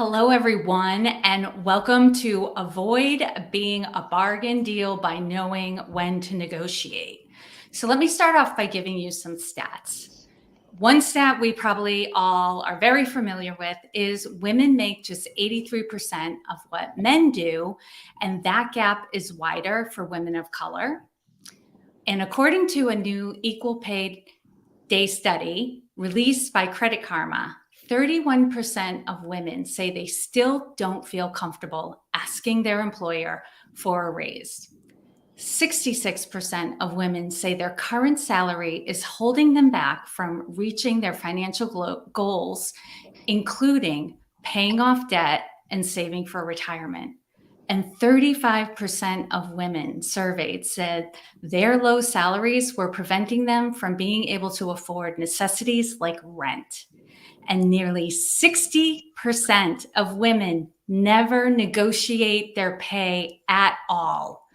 Hello, everyone, and welcome to Avoid Being a Bargain Deal by Knowing When to Negotiate. So, let me start off by giving you some stats. One stat we probably all are very familiar with is women make just 83% of what men do, and that gap is wider for women of color. And according to a new Equal Pay Day study released by Credit Karma, 31% of women say they still don't feel comfortable asking their employer for a raise. 66% of women say their current salary is holding them back from reaching their financial goals, including paying off debt and saving for retirement. And 35% of women surveyed said their low salaries were preventing them from being able to afford necessities like rent. And nearly 60% of women never negotiate their pay at all.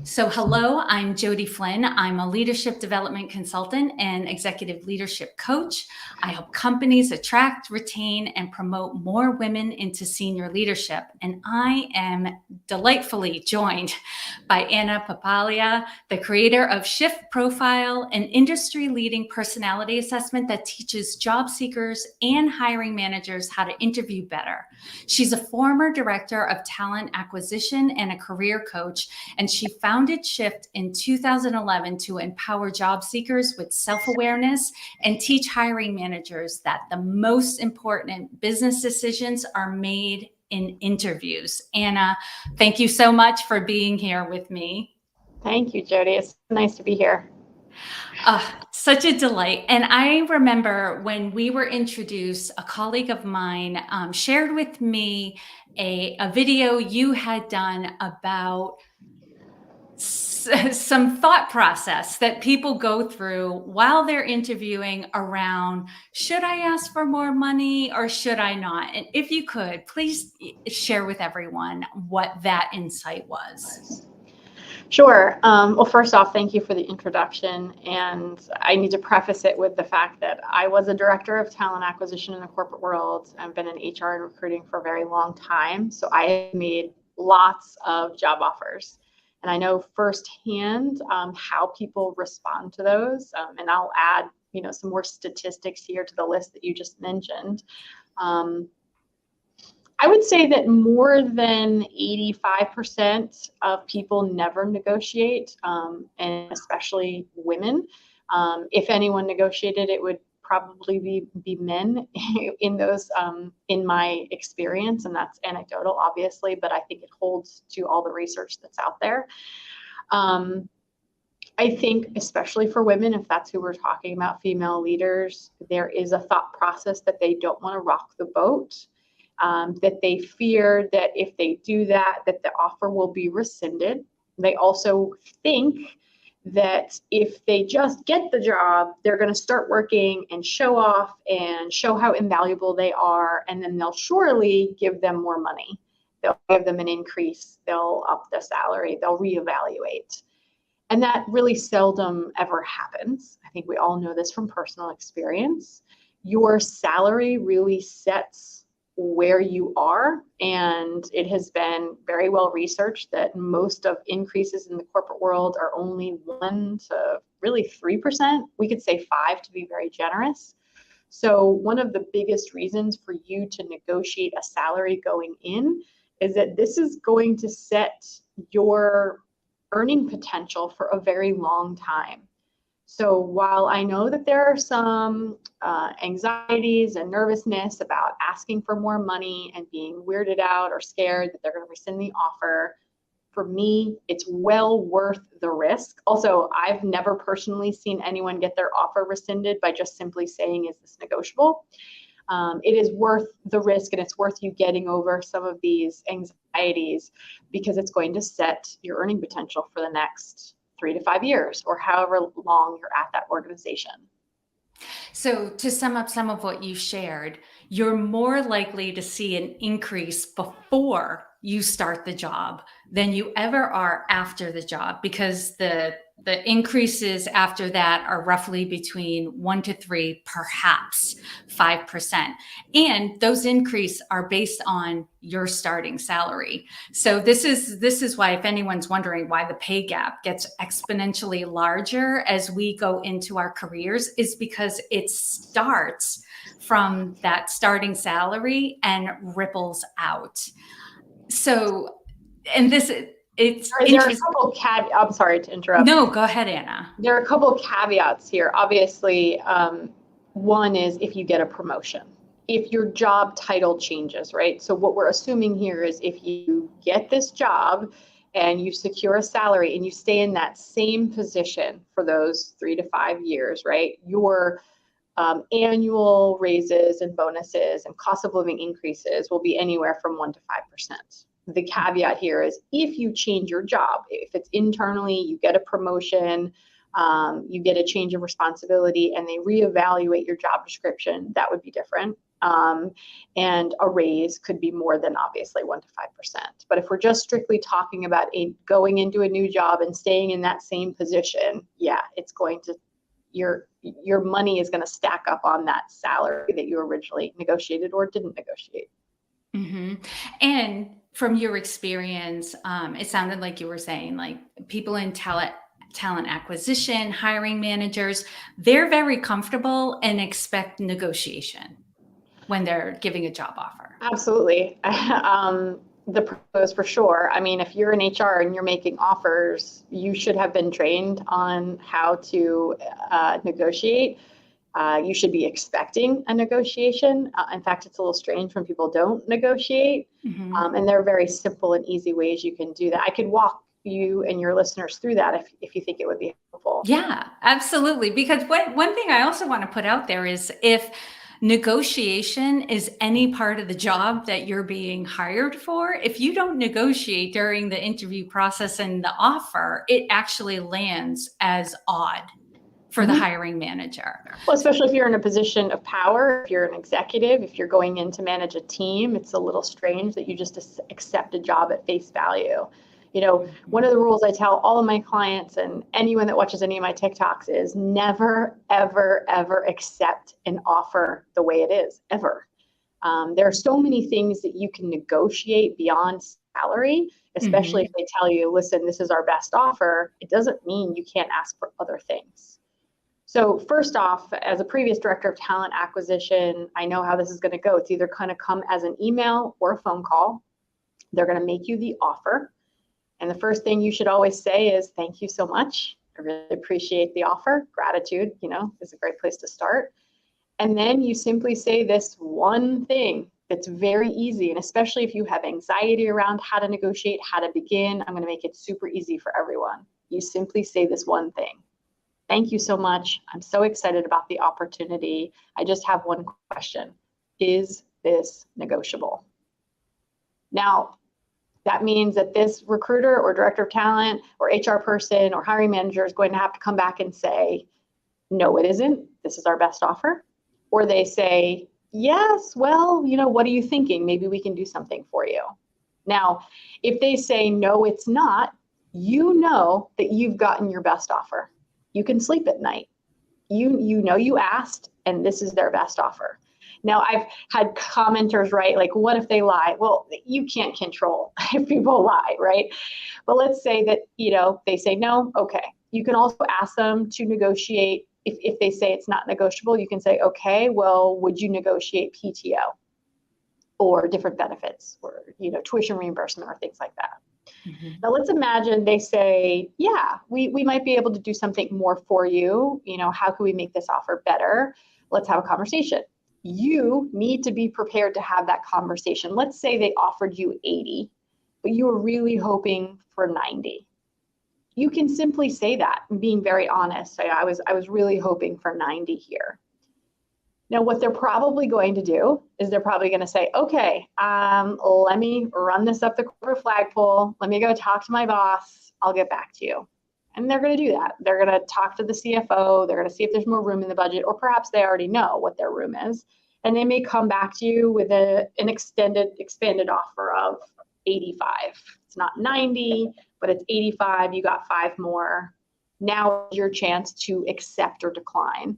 So, hello, I'm Jody Flynn. I'm a leadership development consultant and executive leadership coach. I help companies attract, retain, and promote more women into senior leadership. And I am delightfully joined by Anna Papalia, the creator of Shift Profile, an industry-leading personality assessment that teaches job seekers and hiring managers how to interview better. She's a former director of talent acquisition and a career coach, and she founded Shift in 2011 to empower job seekers with self-awareness and teach hiring managers that the most important business decisions are made in interviews. Anna, thank you so much for being here with me. Thank you, Jody. It's nice to be here. Such a delight. And I remember when we were introduced, a colleague of mine shared with me a video you had done about some thought process that people go through while they're interviewing around, should I ask for more money or should I not? And if you could, please share with everyone what that insight was. Sure. Well, first off, thank you for the introduction. And I need to preface it with the fact that I was a director of talent acquisition in the corporate world. I've been in HR and recruiting for a very long time. So I made lots of job offers. And I know firsthand how people respond to those. And I'll add, some more statistics here to the list that you just mentioned. I would say that more than 85% of people never negotiate, and especially women. If anyone negotiated, it would probably be men in those, in my experience, and that's anecdotal, obviously, but I think it holds to all the research that's out there. I think, especially for women, if that's who we're talking about, female leaders, there is a thought process that they don't want to rock the boat. That they fear that if they do that the offer will be rescinded. They also think that if they just get the job, they're going to start working and show off and show how invaluable they are, and then they'll surely give them more money. They'll give them an increase, they'll up the salary, they'll reevaluate. And that really seldom ever happens. I think we all know this from personal experience. Your salary really sets where you are, and it has been very well researched that most of increases in the corporate world are only 1 to really 3%. We could say 5 to be very generous. So one of the biggest reasons for you to negotiate a salary going in is that this is going to set your earning potential for a very long time. So while I know that there are some anxieties and nervousness about asking for more money and being weirded out or scared that they're going to rescind the offer, for me, it's well worth the risk. Also, I've never personally seen anyone get their offer rescinded by just simply saying, is this negotiable? It is worth the risk, and it's worth you getting over some of these anxieties because it's going to set your earning potential for the next 3 to 5 years or however long you're at that organization. So to sum up some of what you shared, you're more likely to see an increase before you start the job than you ever are after the job, because the The increases after that are roughly between 1 to 3, perhaps 5%. And those increases are based on your starting salary. So this is why, if anyone's wondering why the pay gap gets exponentially larger as we go into our careers, is because it starts from that starting salary and ripples out. So, and this, it's There are a interesting. couple I'm sorry to interrupt. No, go ahead, Anna. There are a couple of caveats here. Obviously, one is if you get a promotion, if your job title changes, right? So what we're assuming here is if you get this job and you secure a salary and you stay in that same position for those 3 to 5 years, right? Your annual raises and bonuses and cost of living increases will be anywhere from 1 to 5%. The caveat here is if you change your job, if it's internally, you get a promotion, you get a change of responsibility, and they reevaluate your job description, that would be different. And a raise could be more than obviously 1 to 5%. But if we're just strictly talking about going into a new job and staying in that same position, yeah, it's going to, your money is going to stack up on that salary that you originally negotiated or didn't negotiate. Mm-hmm. And from your experience, it sounded like you were saying, like, people in talent acquisition, hiring managers, they're very comfortable and expect negotiation when they're giving a job offer. Absolutely. The pros for sure. I mean, if you're in HR and you're making offers, you should have been trained on how to negotiate. You should be expecting a negotiation. In fact, it's a little strange when people don't negotiate. Mm-hmm. And there are very simple and easy ways you can do that. I could walk you and your listeners through that if you think it would be helpful. Yeah, absolutely. Because one thing I also want to put out there is, if negotiation is any part of the job that you're being hired for, if you don't negotiate during the interview process and the offer, it actually lands as odd for the hiring manager. Well, especially if you're in a position of power, if you're an executive, if you're going in to manage a team, it's a little strange that you just accept a job at face value. You know, one of the rules I tell all of my clients and anyone that watches any of my TikToks is never, ever, ever accept an offer the way it is, ever. There are so many things that you can negotiate beyond salary, especially if they tell you, listen, this is our best offer. It doesn't mean you can't ask for other things. So first off, as a previous director of talent acquisition, I know how this is going to go. It's either going to come as an email or a phone call. They're going to make you the offer. And the first thing you should always say is, thank you so much. I really appreciate the offer. Gratitude, is a great place to start. And then you simply say this one thing that's very easy. And especially if you have anxiety around how to negotiate, how to begin, I'm going to make it super easy for everyone. You simply say this one thing. Thank you so much. I'm so excited about the opportunity. I just have one question. Is this negotiable? Now, that means that this recruiter or director of talent or HR person or hiring manager is going to have to come back and say, no, it isn't. This is our best offer. Or they say, yes, well, what are you thinking? Maybe we can do something for you. Now, if they say, no, it's not, you know that you've gotten your best offer. You can sleep at night. You asked, and this is their best offer. Now, I've had commenters write, like, what if they lie? Well, you can't control if people lie, right? But let's say that, they say no, okay. You can also ask them to negotiate. If they say it's not negotiable, you can say, okay, well, would you negotiate PTO or different benefits or, tuition reimbursement or things like that? Mm-hmm. Now, let's imagine they say, yeah, we might be able to do something more for you. How can we make this offer better? Let's have a conversation. You need to be prepared to have that conversation. Let's say they offered you 80, but you were really hoping for 90. You can simply say that, and being very honest. Say, I was really hoping for 90 here. Now, what they're probably going to do is they're probably going to say, okay, let me run this up the corporate flagpole. Let me go talk to my boss. I'll get back to you. And they're going to do that. They're going to talk to the CFO. They're going to see if there's more room in the budget, or perhaps they already know what their room is. And they may come back to you with an expanded offer of 85. It's not 90, but it's 85. You got 5 more. Now is your chance to accept or decline.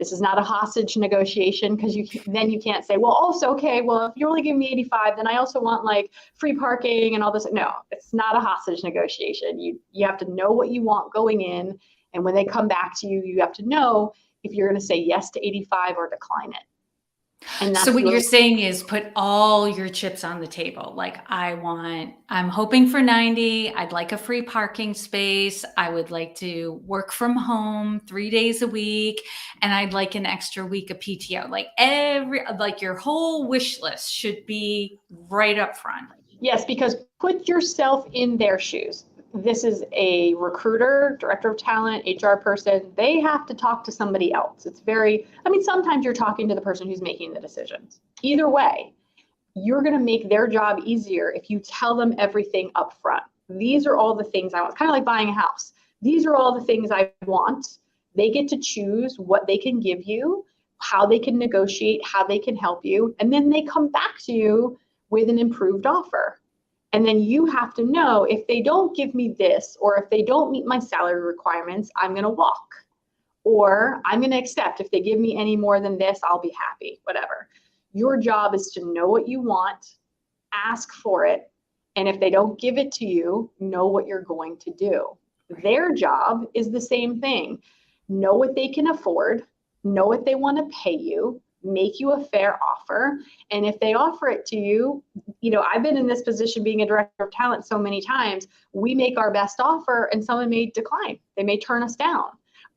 This is not a hostage negotiation, because then you can't say, well, also, okay, well, if you're only giving me 85, then I also want like free parking and all this. No, it's not a hostage negotiation. You have to know what you want going in. And when they come back to you, you have to know if you're going to say yes to 85 or decline it. And so what you're saying is put all your chips on the table. Like, I'm hoping for 90. I'd like a free parking space. I would like to work from home 3 days a week. And I'd like an extra week of PTO. Like your whole wish list should be right up front. Yes, because put yourself in their shoes. This is a recruiter, director of talent, HR person. They have to talk to somebody else. Sometimes you're talking to the person who's making the decisions. Either way, you're going to make their job easier if you tell them everything up front. These are all the things I want. It's kind of like buying a house. These are all the things I want. They get to choose what they can give you, how they can negotiate, how they can help you, and then they come back to you with an improved offer. And then you have to know, if they don't give me this, or if they don't meet my salary requirements, I'm going to walk, or I'm going to accept. If they give me any more than this, I'll be happy, whatever. Your job is to know what you want, ask for it. And if they don't give it to you, know what you're going to do. Their job is the same thing. Know what they can afford, know what they want to pay you, make you a fair offer. And if they offer it to you, I've been in this position being a director of talent so many times. We make our best offer and someone may decline. They may turn us down,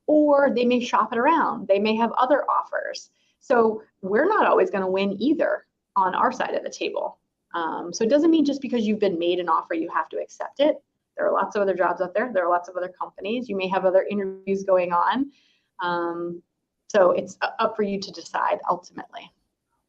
or they may shop it around. They may have other offers. So we're not always going to win either on our side of the table. So it doesn't mean just because you've been made an offer, you have to accept it. There are lots of other jobs out there. There are lots of other companies. You may have other interviews going on. So it's up for you to decide ultimately.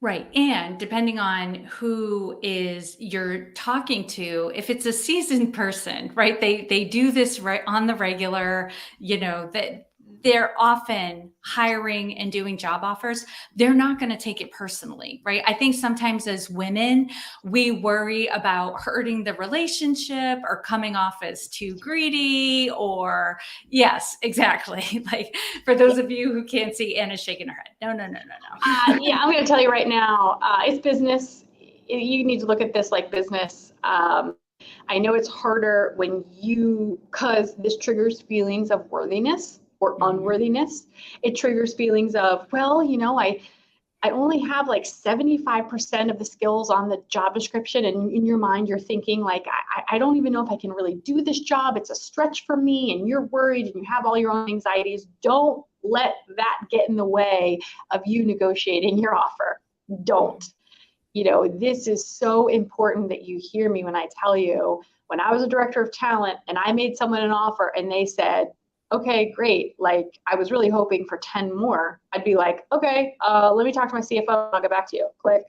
Right. And depending on who you're talking to, if it's a seasoned person, right, they do this right on the regular, that they're often hiring and doing job offers, they're not going to take it personally, right? I think sometimes as women, we worry about hurting the relationship or coming off as too greedy, or yes, exactly. Like, for those of you who can't see, Anna's shaking her head. No. Yeah, I'm going to tell you right now, it's business. You need to look at this like business. I know it's harder because this triggers feelings of worthiness or unworthiness. It triggers feelings of, I only have like 75% of the skills on the job description. And in your mind, you're thinking like, I don't even know if I can really do this job. It's a stretch for me. And you're worried and you have all your own anxieties. Don't let that get in the way of you negotiating your offer. Don't. This is so important that you hear me when I tell you, when I was a director of talent and I made someone an offer and they said, okay, great. Like, I was really hoping for 10 more. I'd be like, okay, let me talk to my CFO. I'll get back to you. Click,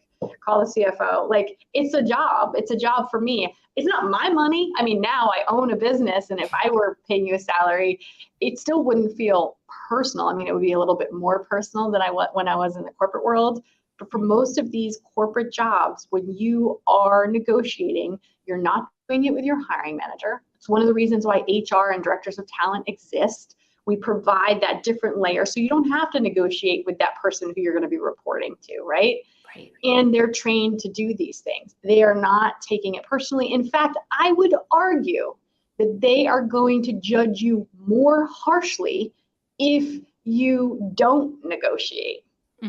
call the CFO. Like, it's a job. It's a job for me. It's not my money. Now I own a business. And if I were paying you a salary, it still wouldn't feel personal. It would be a little bit more personal than when I was in the corporate world. But for most of these corporate jobs, when you are negotiating, you're not doing it with your hiring manager. It's one of the reasons why HR and directors of talent exist. We provide that different layer so you don't have to negotiate with that person who you're going to be reporting to, right? Right. And they're trained to do these things. They are not taking it personally. In fact, I would argue that they are going to judge you more harshly if you don't negotiate,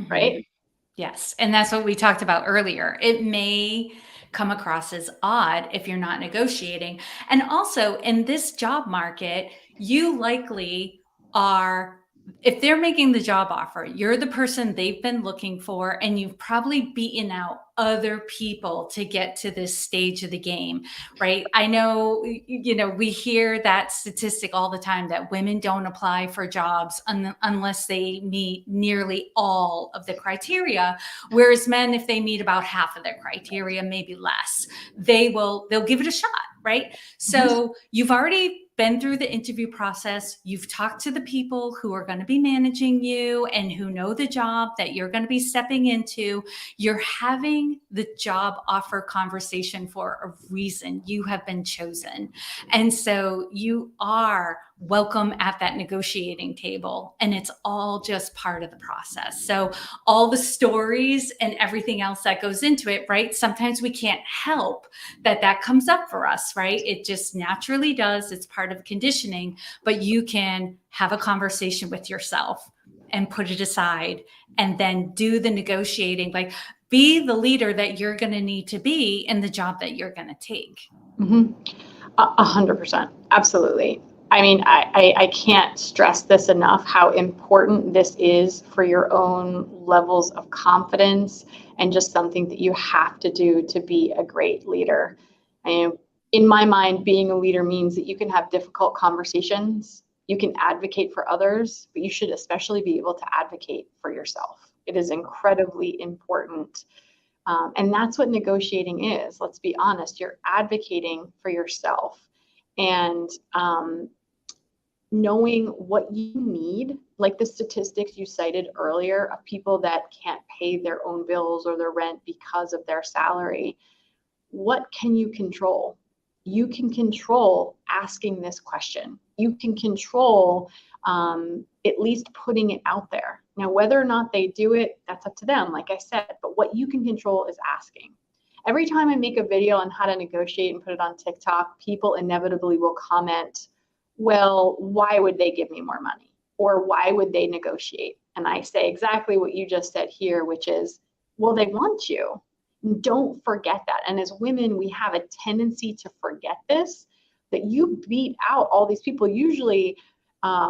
right? Yes. And that's what we talked about earlier. It may come across as odd if you're not negotiating. And also, in this job market, you likely are, if they're making the job offer, you're the person they've been looking for, and you've probably beaten out other people to get to this stage of the game, right? I know, we hear that statistic all the time that women don't apply for jobs unless they meet nearly all of the criteria, whereas men, if they meet about half of their criteria, maybe less, they'll give it a shot, right? So you've already been through the interview process. You've talked to the people who are going to be managing you and who know the job that you're going to be stepping into. You're having the job offer conversation for a reason. You have been chosen. And so you are welcome at that negotiating table. And it's all just part of the process. So all the stories and everything else that goes into it, right? Sometimes we can't help that comes up for us, right? It just naturally does. It's part of conditioning, but you can have a conversation with yourself and put it aside and then do the negotiating, like be the leader that you're going to need to be in the job that you're going to take. 100%. Absolutely. I mean, I can't stress this enough, how important this is for your own levels of confidence and just something that you have to do to be a great leader. And in my mind, being a leader means that you can have difficult conversations, you can advocate for others, but you should especially be able to advocate for yourself. It is incredibly important. And that's what negotiating is. Let's be honest, you're advocating for yourself and knowing what you need, like the statistics you cited earlier of people that can't pay their own bills or their rent because of their salary. What can you control? You can control asking this question. You can control at least putting it out there. Now, whether or not they do it, that's up to them, like I said, but what you can control is asking. Every time I make a video on how to negotiate and put it on TikTok, people inevitably will comment, well, why would they give me more money? Or why would they negotiate? And I say exactly what you just said here, which is, well, they want you. Don't forget that. And as women, we have a tendency to forget this, that you beat out all these people. Usually,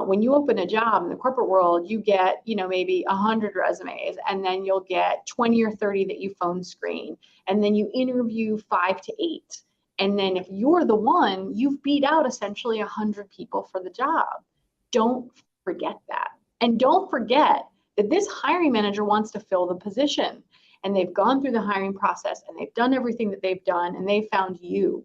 when you open a job in the corporate world, you get, maybe 100 resumes, and then you'll get 20 or 30 that you phone screen, and then you interview 5 to 8. And then if you're the one, you've beat out essentially 100 people for the job. Don't forget that. And don't forget that this hiring manager wants to fill the position, and they've gone through the hiring process and they've done everything that they've done, and they found you.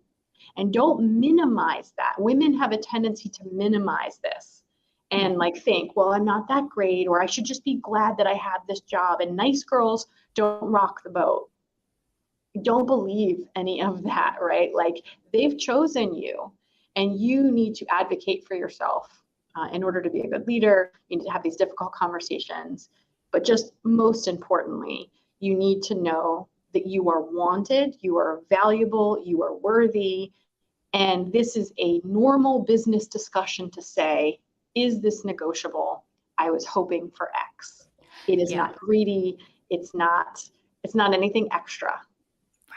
And don't minimize that. Women have a tendency to minimize this and think, well, I'm not that great, or I should just be glad that I have this job. And nice girls don't rock the boat. Don't believe any of that, right? Like, they've chosen you, and you need to advocate for yourself in order to be a good leader. You need to have these difficult conversations, but just most importantly, you need to know that you are wanted, you are valuable, you are worthy. And this is a normal business discussion to say, is this negotiable? I was hoping for X. It is not greedy. It's not anything extra.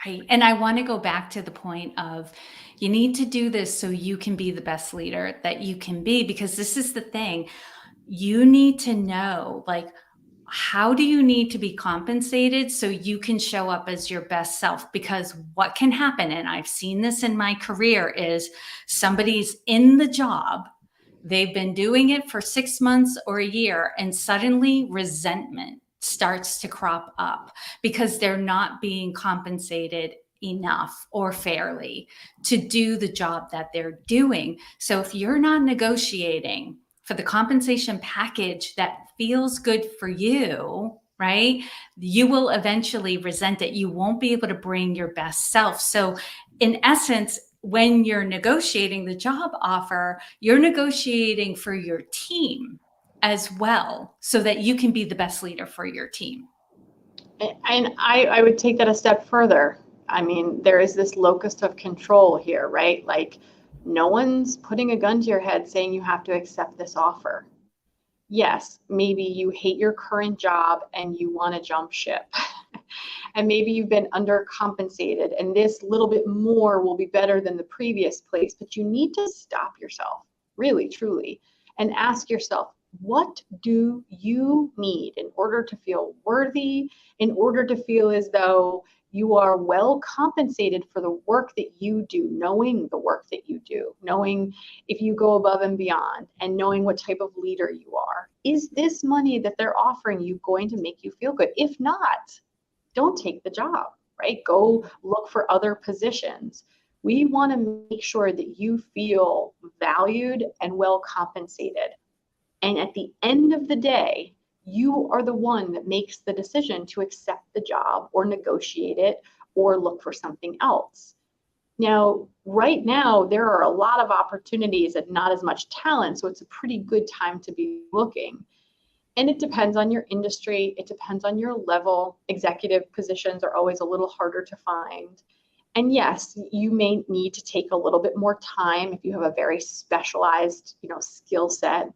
Right. And I want to go back to the point of, you need to do this so you can be the best leader that you can be, because this is the thing. You need to know, how do you need to be compensated so you can show up as your best self? Because what can happen, and I've seen this in my career, is somebody's in the job, they've been doing it for 6 months or a year, and suddenly resentment starts to crop up because they're not being compensated enough or fairly to do the job that they're doing. So if you're not negotiating for the compensation package that feels good for you, right, you will eventually resent it. You won't be able to bring your best self. So in essence, when you're negotiating the job offer, you're negotiating for your team as well, so that you can be the best leader for your team. And I would take that a step further. I mean, there is this locus of control here, right? Like, no one's putting a gun to your head saying you have to accept this offer. Yes, maybe you hate your current job and you want to jump ship. And maybe you've been undercompensated, and this little bit more will be better than the previous place. But you need to stop yourself, really, truly, and ask yourself, what do you need in order to feel worthy, in order to feel as though you are well compensated for the work that you do, knowing the work that you do, knowing if you go above and beyond, and knowing what type of leader you are? Is this money that they're offering you going to make you feel good? If not, don't take the job, right? Go look for other positions. We want to make sure that you feel valued and well compensated. And at the end of the day, you are the one that makes the decision to accept the job or negotiate it or look for something else. Now, right now, there are a lot of opportunities and not as much talent, so it's a pretty good time to be looking. And it depends on your industry, it depends on your level. Executive positions are always a little harder to find. And yes, you may need to take a little bit more time if you have a very specialized, skill set.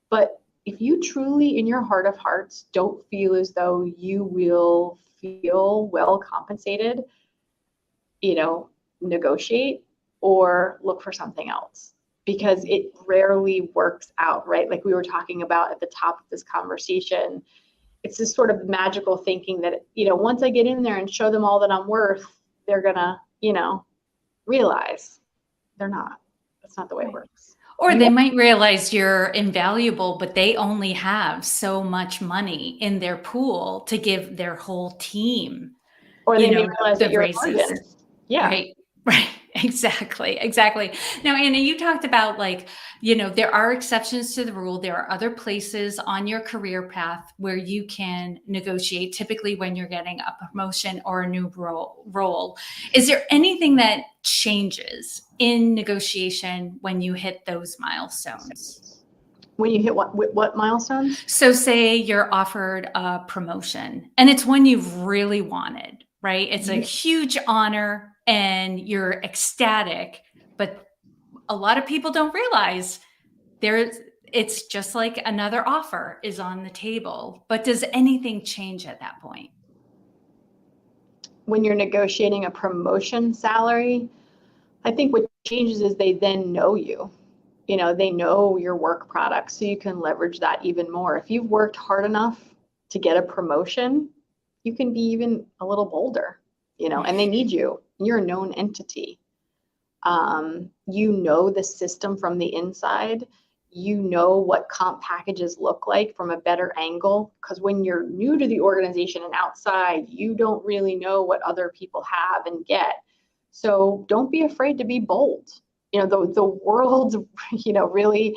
But if you truly, in your heart of hearts, don't feel as though you will feel well compensated, negotiate or look for something else, because it rarely works out, right? Like we were talking about at the top of this conversation, it's this sort of magical thinking that, once I get in there and show them all that I'm worth, they're gonna, realize they're not. That's not the way it works. Or they might realize you're invaluable, but they only have so much money in their pool to give their whole team. Or they may realize that you're a raises. bargain. Yeah. Right. Exactly. Now, Anna, you talked about there are exceptions to the rule. There are other places on your career path where you can negotiate, typically when you're getting a promotion or a new role. Is there anything that changes in negotiation when you hit those milestones? When you hit what milestones? So say you're offered a promotion and it's one you've really wanted, right? It's a huge honor and you're ecstatic, but a lot of people don't realize it's just like another offer is on the table. But does anything change at that point? When you're negotiating a promotion salary, I think what changes is they then know you. They know your work product, so you can leverage that even more. If you've worked hard enough to get a promotion, you can be even a little bolder, and they need you. You're a known entity. You know the system from the inside. You know what comp packages look like from a better angle, because when you're new to the organization and outside, you don't really know what other people have and get. So don't be afraid to be bold. The world, really,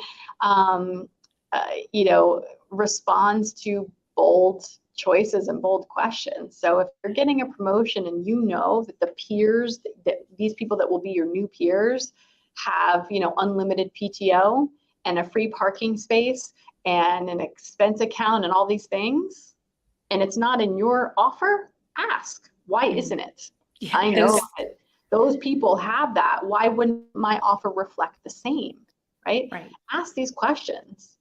responds to bold choices and bold questions. So if you're getting a promotion and you know that the peers, that these people that will be your new peers have, unlimited PTO and a free parking space and an expense account and all these things, and it's not in your offer, ask, why isn't it? Yeah, I know that those people have that. Why wouldn't my offer reflect the same, right? Ask these questions.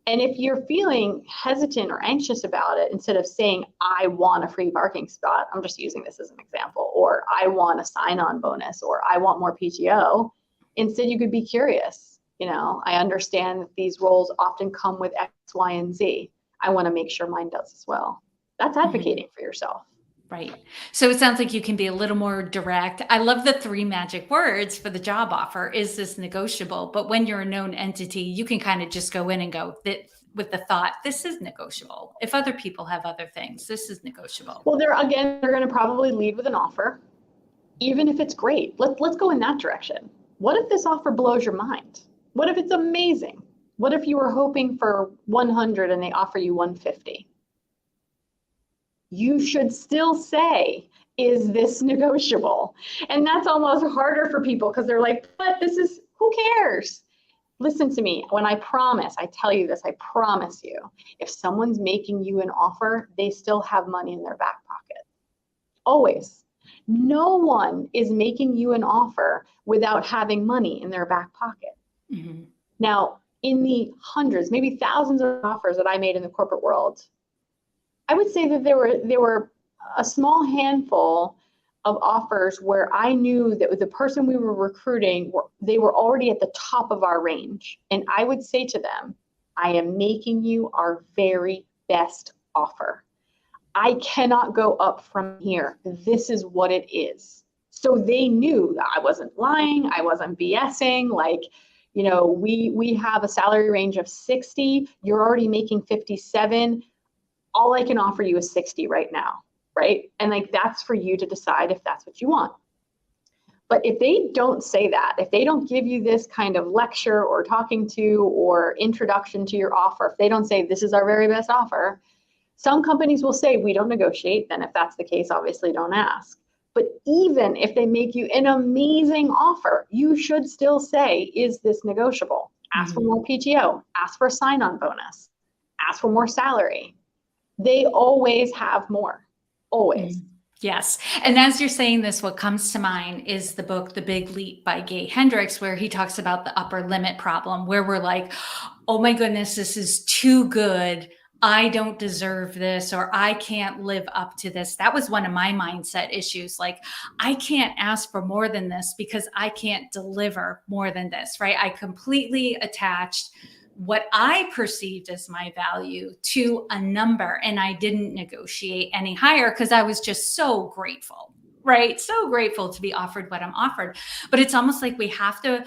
And if you're feeling hesitant or anxious about it, instead of saying, I want a free parking spot, I'm just using this as an example, or I want a sign-on bonus, or I want more PTO, instead you could be curious. I understand that these roles often come with X, Y, and Z. I want to make sure mine does as well. That's advocating for yourself. Right. So it sounds like you can be a little more direct. I love the 3 magic words for the job offer. Is this negotiable? But when you're a known entity, you can kind of just go in and go with the thought, this is negotiable. If other people have other things, this is negotiable. Well, they're going to probably lead with an offer, even if it's great. Let's go in that direction. What if this offer blows your mind? What if it's amazing? What if you were hoping for 100 and they offer you 150? You should still say, is this negotiable? And that's almost harder for people because they're like, but who cares? Listen to me. When I tell you this, I promise you, if someone's making you an offer, they still have money in their back pocket. Always. No one is making you an offer without having money in their back pocket. Mm-hmm. Now, in the hundreds, maybe thousands of offers that I made in the corporate world, I would say that there were a small handful of offers where I knew that the person we were recruiting, they were already at the top of our range. And I would say to them, I am making you our very best offer. I cannot go up from here. This is what it is. So they knew that I wasn't lying. I wasn't BSing. We have a salary range of 60. You're already making 57. All I can offer you is 60 right now, right? And that's for you to decide if that's what you want. But if they don't say that, if they don't give you this kind of lecture or talking to or introduction to your offer, if they don't say this is our very best offer, some companies will say we don't negotiate. Then if that's the case, obviously don't ask. But even if they make you an amazing offer, you should still say, is this negotiable? Ask for more PTO, ask for a sign-on bonus, ask for more salary. They always have more, always. Yes. And as you're saying this, what comes to mind is the book, The Big Leap by Gay Hendricks, where he talks about the upper limit problem, where we're like, oh my goodness, this is too good. I don't deserve this, or I can't live up to this. That was one of my mindset issues. Like, I can't ask for more than this because I can't deliver more than this, right? I completely attached what I perceived as my value to a number, and I didn't negotiate any higher because I was just so grateful, right? So grateful to be offered what I'm offered. But it's almost like we have to,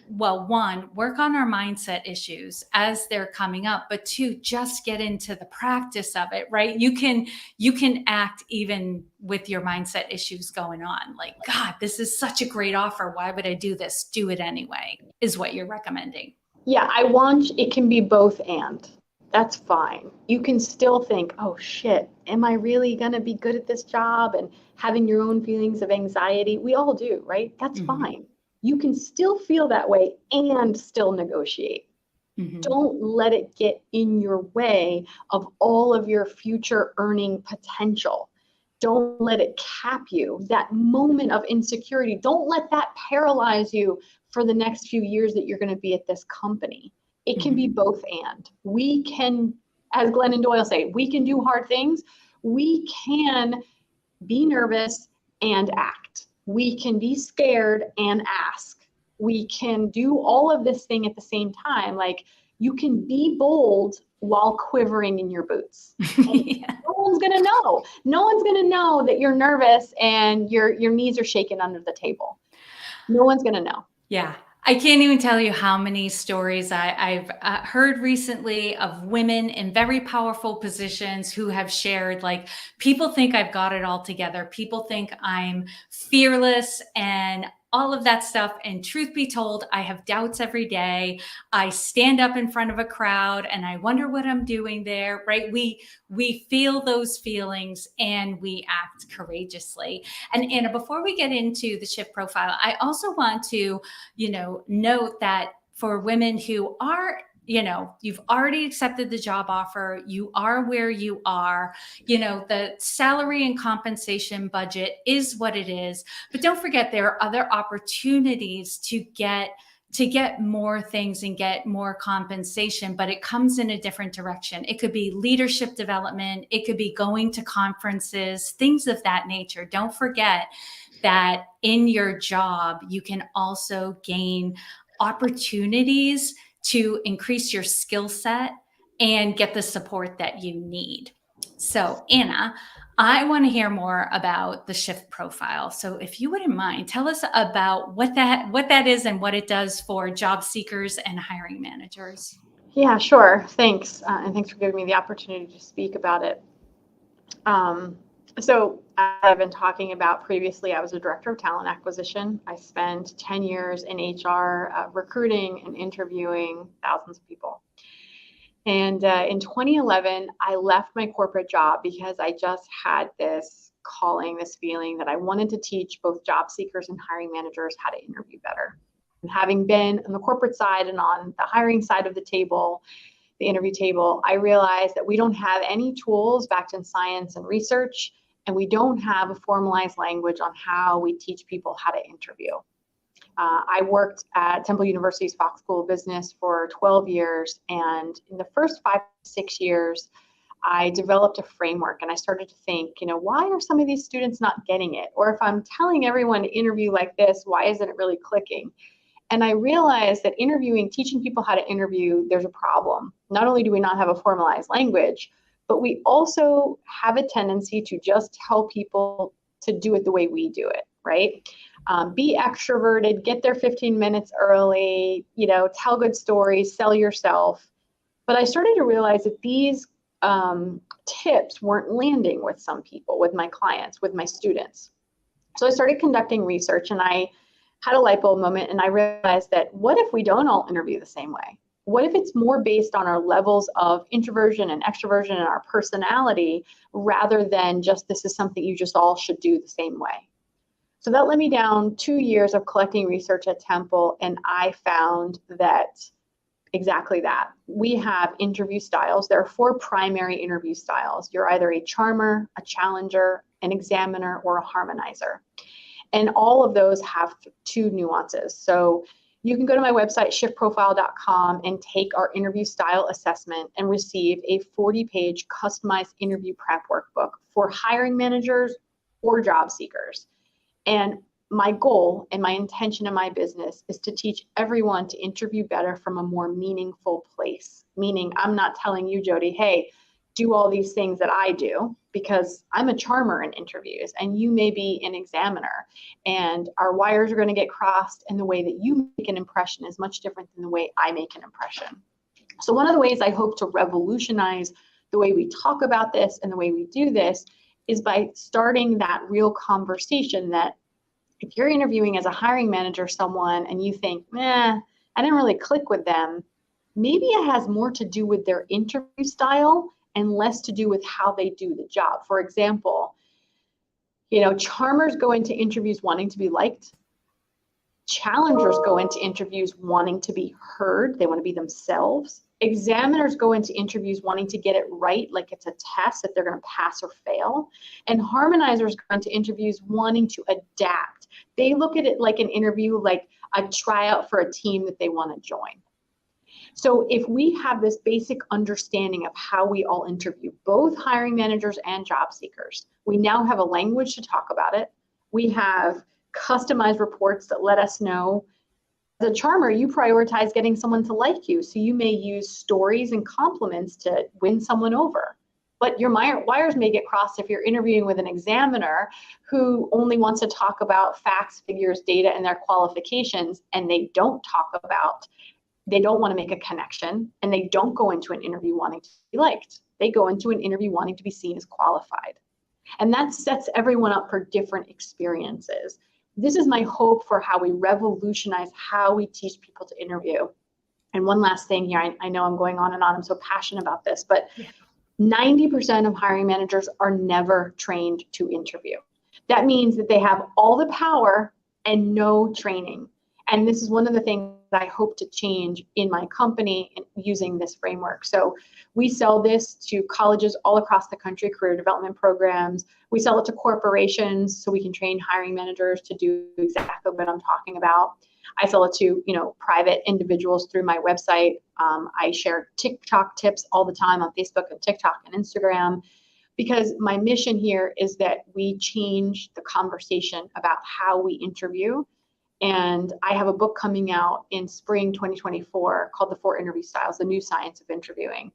well, one, work on our mindset issues as they're coming up, but two, just get into the practice of it, right? You can act even with your mindset issues going on. Like, God, this is such a great offer. Why would I do this? Do it anyway, is what you're recommending. Yeah, it can be both and. That's fine. You can still think, oh shit, am I really going to be good at this job? And having your own feelings of anxiety. We all do, right? That's fine. You can still feel that way and still negotiate. Don't let it get in your way of all of your future earning potential. Don't let it cap you. That moment of insecurity, don't let that paralyze you for the next few years that you're going to be at this company. It can be both and. We can, as Glennon Doyle say, we can do hard things. We can be nervous and act. We can be scared and ask. We can do all of this thing at the same time. Like, you can be bold while quivering in your boots. Yeah. No one's going to know. No one's going to know that you're nervous and your knees are shaking under the table. No one's going to know. Yeah. I can't even tell you how many stories I've heard recently of women in very powerful positions who have shared, like, people think I've got it all together. People think I'm fearless and all of that stuff. And truth be told, I have doubts every day. I stand up in front of a crowd and I wonder what I'm doing there, right? We feel those feelings and we act courageously. And Anna, before we get into the shift profile, I also want to, note that for women who are, you've already accepted the job offer, you are where you are, the salary and compensation budget is what it is. But don't forget, there are other opportunities to get more things and get more compensation, but it comes in a different direction. It could be leadership development. It could be going to conferences, things of that nature. Don't forget that in your job, you can also gain opportunities to increase your skill set and get the support that you need. So, Anna, I want to hear more about the shift profile. So if you wouldn't mind, tell us about what that is and what it does for job seekers and hiring managers. Yeah, sure. Thanks. And thanks for giving me the opportunity to speak about it. So I've been talking about previously, I was a director of talent acquisition. I spent 10 years in HR recruiting and interviewing thousands of people. And in 2011, I left my corporate job because I just had this calling, this feeling that I wanted to teach both job seekers and hiring managers how to interview better. And having been on the corporate side and on the hiring side of the table, the interview table, I realized that we don't have any tools backed in science and research, and we don't have a formalized language on how we teach people how to interview. I worked at Temple University's Fox School of Business for 12 years, and in the first 5 to 6 years, I developed a framework, and I started to think, why are some of these students not getting it? Or if I'm telling everyone to interview like this, why isn't it really clicking? And I realized that teaching people how to interview, there's a problem. Not only do we not have a formalized language, but we also have a tendency to just tell people to do it the way we do it, right? Be extroverted, get there 15 minutes early, tell good stories, sell yourself. But I started to realize that these tips weren't landing with some people, with my clients, with my students. So I started conducting research, and I had a light bulb moment, and I realized that what if we don't all interview the same way? What if it's more based on our levels of introversion and extroversion and our personality rather than just this is something you just all should do the same way? So that led me down 2 years of collecting research at Temple, and I found that exactly that. We have interview styles. There are 4 primary interview styles. You're either a charmer, a challenger, an examiner, or a harmonizer. And all of those have 2 nuances. So you can go to my website, shiftprofile.com, and take our interview style assessment and receive a 40-page customized interview prep workbook for hiring managers or job seekers. And my goal and my intention in my business is to teach everyone to interview better from a more meaningful place. Meaning, I'm not telling you, Jody, hey, do all these things that I do, because I'm a charmer in interviews and you may be an examiner, and our wires are going to get crossed, and the way that you make an impression is much different than the way I make an impression. So one of the ways I hope to revolutionize the way we talk about this and the way we do this is by starting that real conversation that if you're interviewing as a hiring manager someone and you think, I didn't really click with them, maybe it has more to do with their interview style and less to do with how they do the job. For example, charmers go into interviews wanting to be liked. Challengers go into interviews wanting to be heard. They want to be themselves. Examiners go into interviews wanting to get it right, like it's a test that they're going to pass or fail. And harmonizers go into interviews wanting to adapt. They look at it like an interview, like a tryout for a team that they want to join. So if we have this basic understanding of how we all interview, both hiring managers and job seekers, we now have a language to talk about it. We have customized reports that let us know, as a charmer, you prioritize getting someone to like you. So you may use stories and compliments to win someone over. But your wires may get crossed if you're interviewing with an examiner who only wants to talk about facts, figures, data, and their qualifications, and they don't want to make a connection, and they don't go into an interview wanting to be liked. They go into an interview wanting to be seen as qualified. And that sets everyone up for different experiences. This is my hope for how we revolutionize how we teach people to interview. And one last thing here, I know I'm going on and on, I'm so passionate about this, but 90% of hiring managers are never trained to interview. That means that they have all the power and no training. And this is one of the things I hope to change in my company using this framework. So we sell this to colleges all across the country, career development programs. We sell it to corporations so we can train hiring managers to do exactly what I'm talking about. I sell it to private individuals through my website. I share TikTok tips all the time on Facebook and TikTok and Instagram, because my mission here is that we change the conversation about how we interview. And I have a book coming out in spring 2024 called The 4 Interview Styles, The New Science of Interviewing.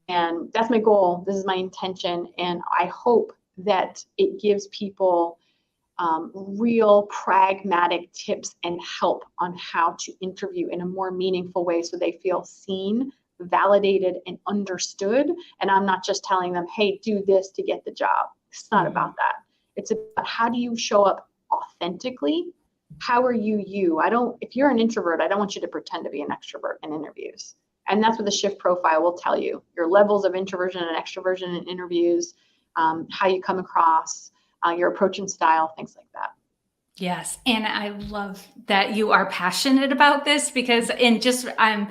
And that's my goal. This is my intention. And I hope that it gives people real pragmatic tips and help on how to interview in a more meaningful way so they feel seen, validated, and understood. And I'm not just telling them, hey, do this to get the job. It's not about that. It's about how do you show up authentically? How are you? If you're an introvert, I don't want you to pretend to be an extrovert in interviews. And that's what the Shift profile will tell you. Your levels of introversion and extroversion in interviews, how you come across, your approach and style, things like that. Yes. And I love that you are passionate about this, because I'm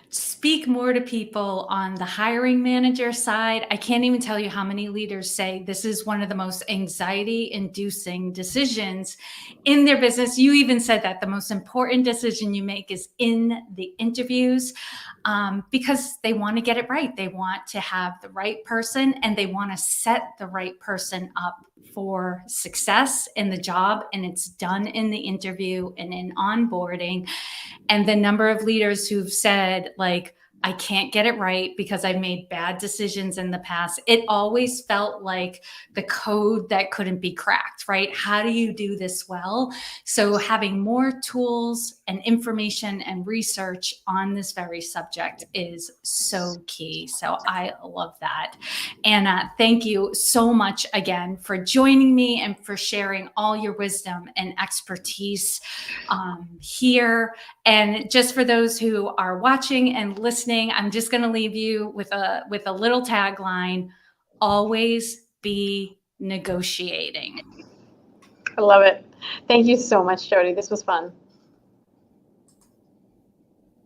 speak more to people on the hiring manager side. I can't even tell you how many leaders say this is one of the most anxiety inducing decisions in their business. You even said that the most important decision you make is in the interviews, because they want to get it right. They want to have the right person, and they want to set the right person up for success in the job. And it's done in the interview and in onboarding. And the number of leaders who've said, like, I can't get it right because I've made bad decisions in the past. It always felt like the code that couldn't be cracked, right? How do you do this well? So having more tools and information and research on this very subject is so key. So I love that. Anna, thank you so much again for joining me and for sharing all your wisdom and expertise here. And just for those who are watching and listening, I'm just going to leave you with a little tagline: always be negotiating. I love it. Thank you so much, Jody. This was fun.